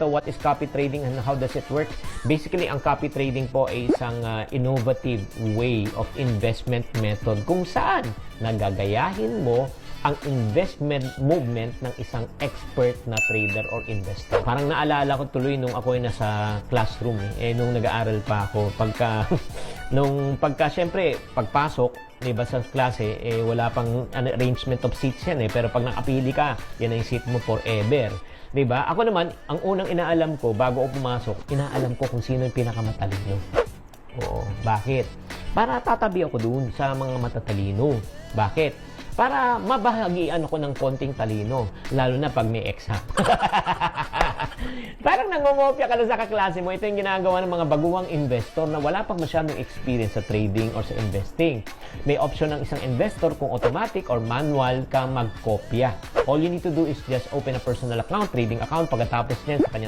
ito, what is copy trading and how does it work? Basically, ang copy trading po ay isang innovative way of investment method kung saan nagagayahin mo ang investment movement ng isang expert na trader or investor. Parang naalala ko tuloy nung ako ay nasa classroom nung nag-aaral pa ako syempre pagpasok, 'di ba, sa klase wala pang arrangement of seats yan pero pag nakapili ka, yan ang seat mo forever. 'Di ba? Ako naman, ang unang inaalam ko bago ako pumasok, inaalam ko kung sino yung pinakamatalino. Oo, bakit? Para tatabi ako doon sa mga matatalino. Bakit? Para mabahagian ako ng konting talino, lalo na pag may exam. Parang nangongopya ka na sa kaklase mo. Ito yung ginagawa ng mga baguhang investor na wala pang masyadong experience sa trading or sa investing. May option ng isang investor kung automatic or manual ka magkopya. All you need to do is just open a personal account, trading account, pagkatapos niyan sa kanyang